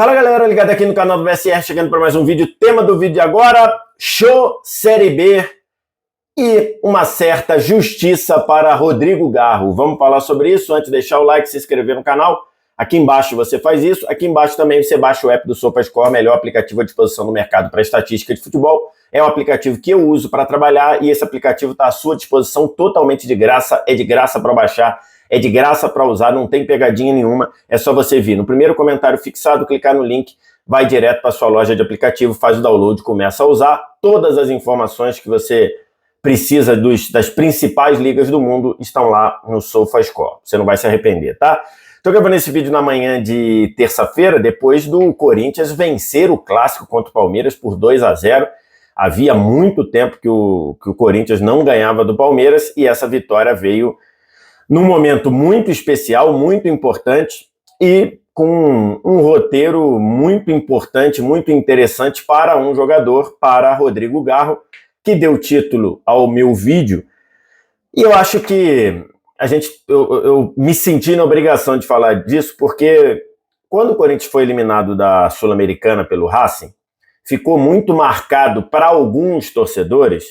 Fala galera, ligado aqui no canal do VSR, chegando para mais um vídeo. Tema do vídeo agora, show Série B e uma certa justiça para Rodrigo Garro. Vamos falar sobre isso, antes de deixar o like, se inscrever no canal. Aqui embaixo você faz isso, aqui embaixo também você baixa o app do SofaScore, melhor aplicativo à disposição do mercado para estatística de futebol. É um aplicativo que eu uso para trabalhar e esse aplicativo está à sua disposição totalmente de graça, é de graça para baixar. É de graça para usar, não tem pegadinha nenhuma, é só você vir no primeiro comentário fixado, clicar no link, vai direto para sua loja de aplicativo, faz o download, começa a usar. Todas as informações que você precisa das principais ligas do mundo estão lá no SofaScore. Você não vai se arrepender, tá? Estou gravando esse vídeo na manhã de terça-feira, depois do Corinthians vencer o clássico contra o Palmeiras por 2-0. Havia muito tempo que o Corinthians não ganhava do Palmeiras e essa vitória veio num momento muito especial, muito importante e com um roteiro muito importante, muito interessante para um jogador, para Rodrigo Garro, que deu título ao meu vídeo. E eu acho que eu me senti na obrigação de falar disso, porque quando o Corinthians foi eliminado da Sul-Americana pelo Racing, ficou muito marcado para alguns torcedores,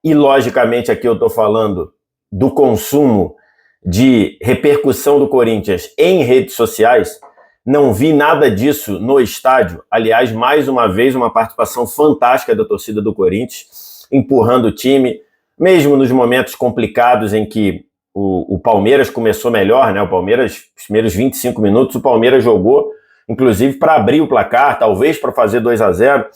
e logicamente aqui eu estou falando do consumo de repercussão do Corinthians em redes sociais. Não vi nada disso no estádio. Aliás, mais uma vez, uma participação fantástica da torcida do Corinthians, empurrando o time, mesmo nos momentos complicados em que o Palmeiras começou melhor, né? O Palmeiras, os primeiros 25 minutos, o Palmeiras jogou, inclusive, para abrir o placar, talvez para fazer 2-0,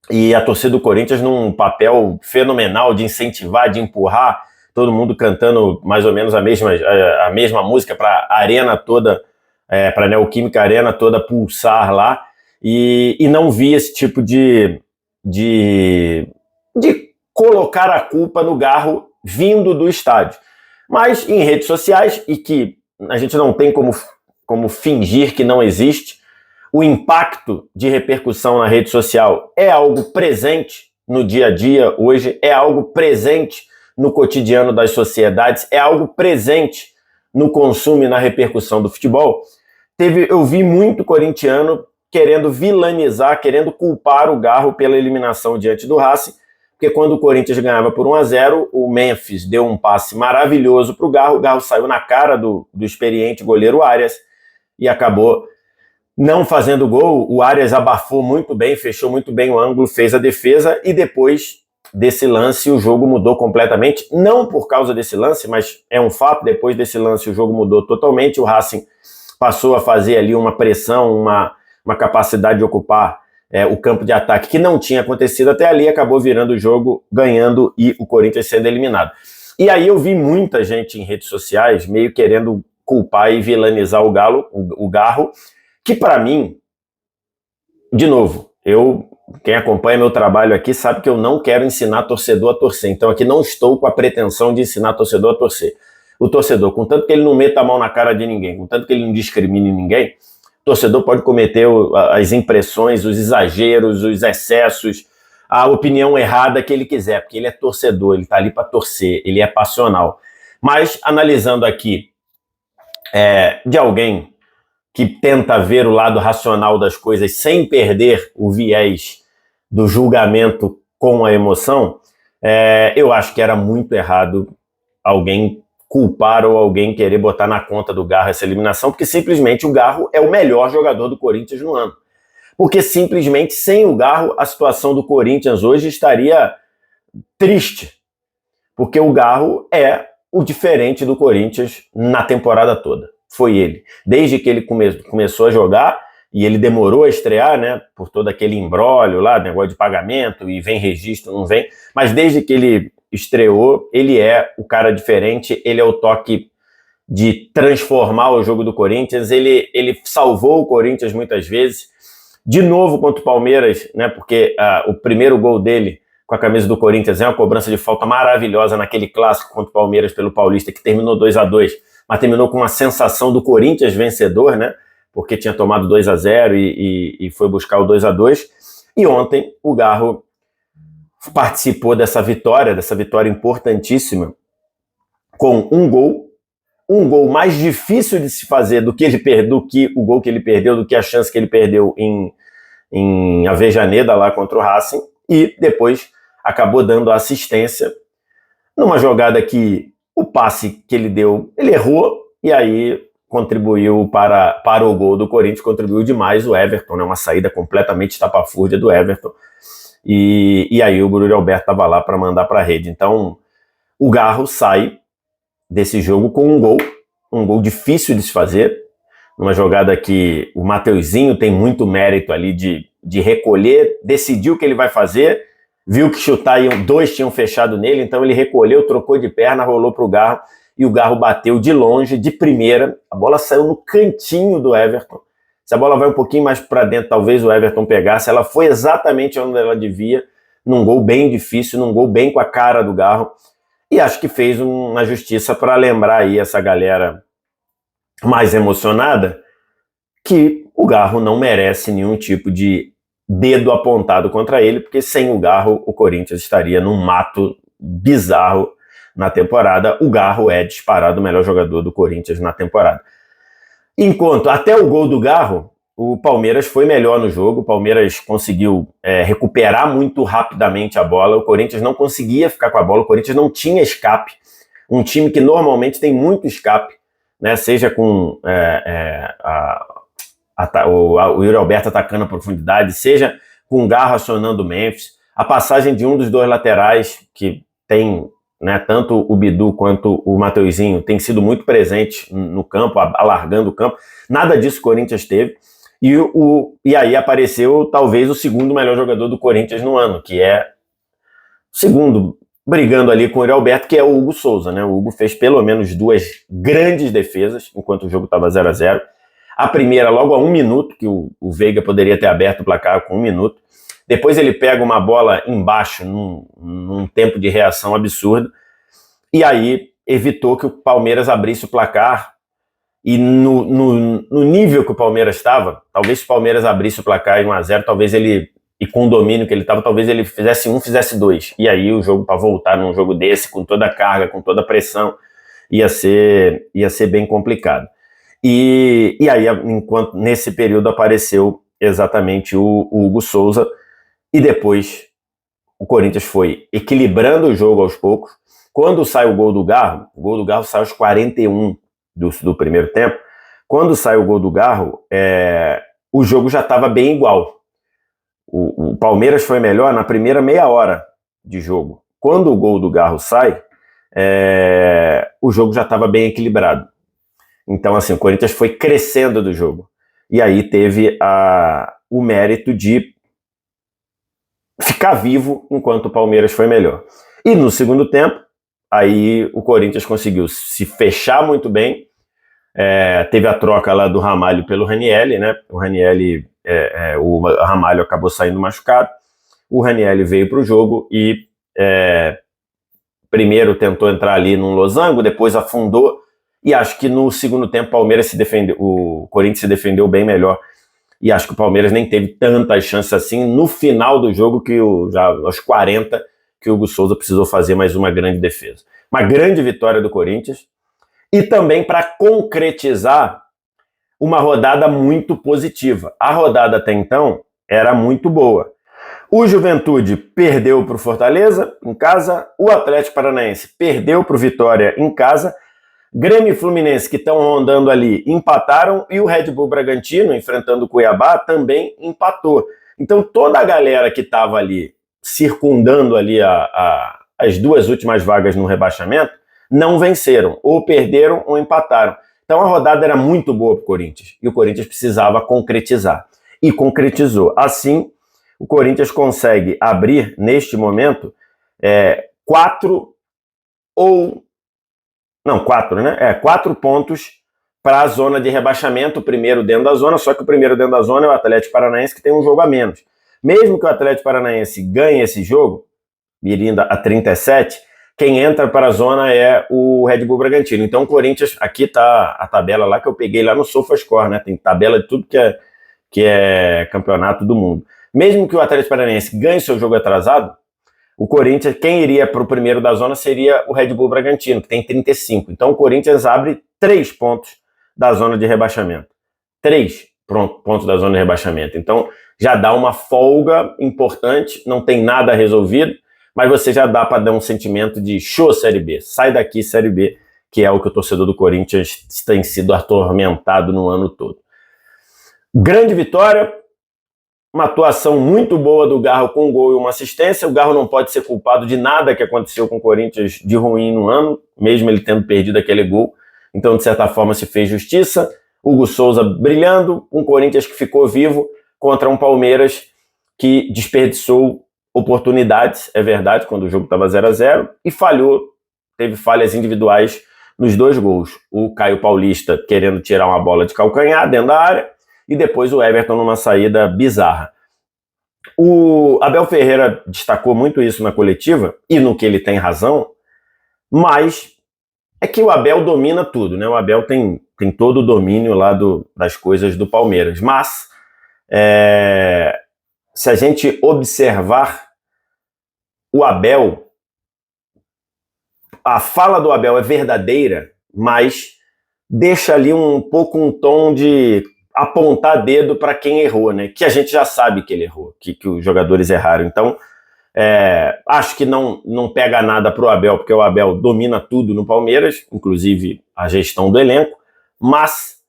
e a torcida do Corinthians num papel fenomenal de incentivar, de empurrar, todo mundo cantando mais ou menos a mesma música para a arena toda, para a Neoquímica Arena toda pulsar lá, e não vi esse tipo de colocar a culpa no Garro vindo do estádio. Mas em redes sociais, e que a gente não tem como fingir que não existe, o impacto de repercussão na rede social é algo presente no dia a dia hoje, é algo presente no cotidiano das sociedades, é algo presente no consumo e na repercussão do futebol. Eu vi muito corintiano querendo vilanizar, querendo culpar o Garro pela eliminação diante do Racing, porque quando o Corinthians ganhava por 1-0, o Memphis deu um passe maravilhoso para o Garro saiu na cara do experiente goleiro Arias e acabou não fazendo gol. O Arias abafou muito bem, fechou muito bem o ângulo, fez a defesa e depois desse lance o jogo mudou completamente, não por causa desse lance, mas é um fato, depois desse lance o jogo mudou totalmente, o Racing passou a fazer ali uma pressão, uma capacidade de ocupar o campo de ataque que não tinha acontecido até ali, acabou virando o jogo, ganhando e o Corinthians sendo eliminado. E aí eu vi muita gente em redes sociais meio querendo culpar e vilanizar o Garro, que para mim, de novo, quem acompanha meu trabalho aqui sabe que eu não quero ensinar torcedor a torcer. Então aqui não estou com a pretensão de ensinar torcedor a torcer. O torcedor, contanto que ele não meta a mão na cara de ninguém, contanto que ele não discrimine ninguém, o torcedor pode cometer as impressões, os exageros, os excessos, a opinião errada que ele quiser, porque ele é torcedor, ele está ali para torcer, ele é passional. Mas analisando aqui de alguém que tenta ver o lado racional das coisas sem perder o viés do julgamento com a emoção, eu acho que era muito errado alguém culpar ou alguém querer botar na conta do Garro essa eliminação, porque simplesmente o Garro é o melhor jogador do Corinthians no ano. Porque simplesmente sem o Garro a situação do Corinthians hoje estaria triste, porque o Garro é o diferente do Corinthians na temporada toda. Foi ele. Desde que ele começou a jogar, e ele demorou a estrear, né, por todo aquele imbróglio lá, negócio de pagamento, e vem registro, não vem, mas desde que ele estreou, ele é o cara diferente, ele é o toque de transformar o jogo do Corinthians, ele salvou o Corinthians muitas vezes, de novo contra o Palmeiras, né, porque o primeiro gol dele com a camisa do Corinthians é uma cobrança de falta maravilhosa naquele clássico contra o Palmeiras pelo Paulista, que terminou 2-2, mas terminou com uma sensação do Corinthians vencedor, né? Porque tinha tomado 2-0 e foi buscar o 2-2. E ontem o Garro participou dessa vitória importantíssima, com um gol, um gol mais difícil de se fazer do que o gol que ele perdeu, do que a chance que ele perdeu em Avejaneda lá contra o Racing, e depois acabou dando a assistência numa jogada que o passe que ele deu, ele errou, e aí contribuiu para o gol do Corinthians, contribuiu demais o Everton, né? Uma saída completamente estapafúrdia do Everton, e aí o Yuri Alberto estava lá para mandar para a rede. Então o Garro sai desse jogo com um gol difícil de se fazer, numa jogada que o Mateuzinho tem muito mérito ali de recolher, decidiu o que ele vai fazer, viu que chutar, dois tinham fechado nele, então ele recolheu, trocou de perna, rolou para o Garro, e o Garro bateu de longe, de primeira, a bola saiu no cantinho do Everton. Se a bola vai um pouquinho mais para dentro, talvez o Everton pegasse, ela foi exatamente onde ela devia, num gol bem difícil, num gol bem com a cara do Garro, e acho que fez uma justiça para lembrar aí essa galera mais emocionada que o Garro não merece nenhum tipo de dedo apontado contra ele, porque sem o Garro o Corinthians estaria num mato bizarro na temporada. O Garro é disparado o melhor jogador do Corinthians na temporada. Enquanto até o gol do Garro, o Palmeiras foi melhor no jogo, o Palmeiras conseguiu recuperar muito rapidamente a bola, o Corinthians não conseguia ficar com a bola, o Corinthians não tinha escape, um time que normalmente tem muito escape, né, seja com o Yuri Alberto atacando a profundidade, seja com o Garro acionando o Memphis, a passagem de um dos dois laterais, que tem, né, tanto o Bidu quanto o Mateuzinho, tem sido muito presente no campo, alargando o campo, nada disso o Corinthians teve, e aí apareceu talvez o segundo melhor jogador do Corinthians no ano, que é o segundo, brigando ali com o Yuri Alberto, que é o Hugo Souza, né? O Hugo fez pelo menos duas grandes defesas, enquanto o jogo estava 0-0. A primeira logo a 1 minuto, que o Veiga poderia ter aberto o placar com 1 minuto. Depois ele pega uma bola embaixo, num tempo de reação absurdo, e aí evitou que o Palmeiras abrisse o placar. E no nível que o Palmeiras estava, talvez se o Palmeiras abrisse o placar em 1-0, talvez ele, e com o domínio que ele estava, talvez ele fizesse 1, fizesse 2. E aí o jogo, para voltar num jogo desse, com toda a carga, com toda a pressão, ia ser bem complicado. E aí, enquanto nesse período apareceu exatamente o Hugo Souza, e depois o Corinthians foi equilibrando o jogo aos poucos. Quando sai o gol do Garro sai aos 41 do primeiro tempo. Quando sai o gol do Garro, o jogo já estava bem igual. O Palmeiras foi melhor na primeira meia hora de jogo. Quando o gol do Garro sai, o jogo já estava bem equilibrado. Então, assim, o Corinthians foi crescendo do jogo. E aí teve o mérito de ficar vivo enquanto o Palmeiras foi melhor. E no segundo tempo, aí o Corinthians conseguiu se fechar muito bem. Teve a troca lá do Ramalho pelo Ranieri, né? O Ranieri, o Ramalho acabou saindo machucado. O Ranieri veio para o jogo e primeiro tentou entrar ali num losango, depois afundou. E acho que no segundo tempo o Corinthians se defendeu bem melhor. E acho que o Palmeiras nem teve tantas chances assim no final do jogo, já aos 40, que o Hugo Souza precisou fazer mais uma grande defesa. Uma grande vitória do Corinthians. E também para concretizar uma rodada muito positiva. A rodada até então era muito boa. O Juventude perdeu para o Fortaleza em casa, o Atlético Paranaense perdeu para o Vitória em casa, Grêmio e Fluminense, que estão rondando ali, empataram, e o Red Bull Bragantino, enfrentando o Cuiabá, também empatou. Então toda a galera que estava ali circundando ali as duas últimas vagas no rebaixamento não venceram, ou perderam ou empataram. Então a rodada era muito boa para o Corinthians, e o Corinthians precisava concretizar. E concretizou. Assim, o Corinthians consegue abrir, neste momento, 4 pontos para a zona de rebaixamento, o primeiro dentro da zona, só que o primeiro dentro da zona é o Atlético Paranaense, que tem um jogo a menos. Mesmo que o Atlético Paranaense ganhe esse jogo, indo a 37, quem entra para a zona é o Red Bull Bragantino. Então o Corinthians, aqui está a tabela lá que eu peguei lá no SofaScore, né? Tem tabela de tudo que é campeonato do mundo. Mesmo que o Atlético Paranaense ganhe seu jogo atrasado, o Corinthians, quem iria para o primeiro da zona seria o Red Bull Bragantino, que tem 35. Então o Corinthians abre 3 pontos da zona de rebaixamento. 3 pontos da zona de rebaixamento. Então, já dá uma folga importante, não tem nada resolvido, mas você já dá para dar um sentimento de show Série B. Sai daqui, Série B, que é o que o torcedor do Corinthians tem sido atormentado no ano todo. Grande vitória, uma atuação muito boa do Garro com um gol e uma assistência. O Garro não pode ser culpado de nada que aconteceu com o Corinthians de ruim no ano, mesmo ele tendo perdido aquele gol. Então, de certa forma, se fez justiça. Hugo Souza brilhando, um Corinthians que ficou vivo contra um Palmeiras que desperdiçou oportunidades, é verdade, quando o jogo estava 0-0, e falhou, teve falhas individuais nos 2 gols. O Caio Paulista querendo tirar uma bola de calcanhar dentro da área, e depois o Everton numa saída bizarra. O Abel Ferreira destacou muito isso na coletiva, e no que ele tem razão, mas é que o Abel domina tudo, né? O Abel tem todo o domínio lá das coisas do Palmeiras, mas se a gente observar o Abel, a fala do Abel é verdadeira, mas deixa ali um pouco um tom de apontar dedo para quem errou, né? Que a gente já sabe que ele errou, que os jogadores erraram. Então, acho que não pega nada para o Abel, porque o Abel domina tudo no Palmeiras, inclusive a gestão do elenco, mas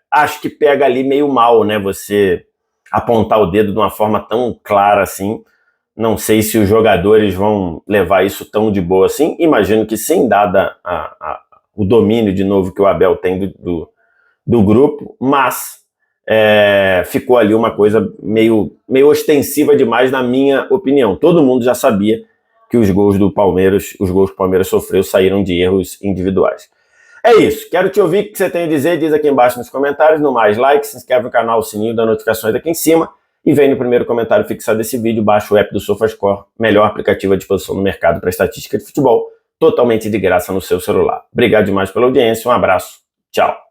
acho que pega ali meio mal, né? Você apontar o dedo de uma forma tão clara assim. Não sei se os jogadores vão levar isso tão de boa assim. Imagino que sim, dada o domínio de novo que o Abel tem do grupo, mas ficou ali uma coisa meio ostensiva demais, na minha opinião. Todo mundo já sabia que os gols que o Palmeiras sofreu saíram de erros individuais. É isso, quero te ouvir o que você tem a dizer, diz aqui embaixo nos comentários. No mais, like, se inscreve no canal, o sininho das notificações aqui em cima, e vem no primeiro comentário fixado desse vídeo, baixa o app do SofaScore, melhor aplicativo à disposição no mercado para estatística de futebol, totalmente de graça no seu celular. Obrigado demais pela audiência, um abraço, tchau.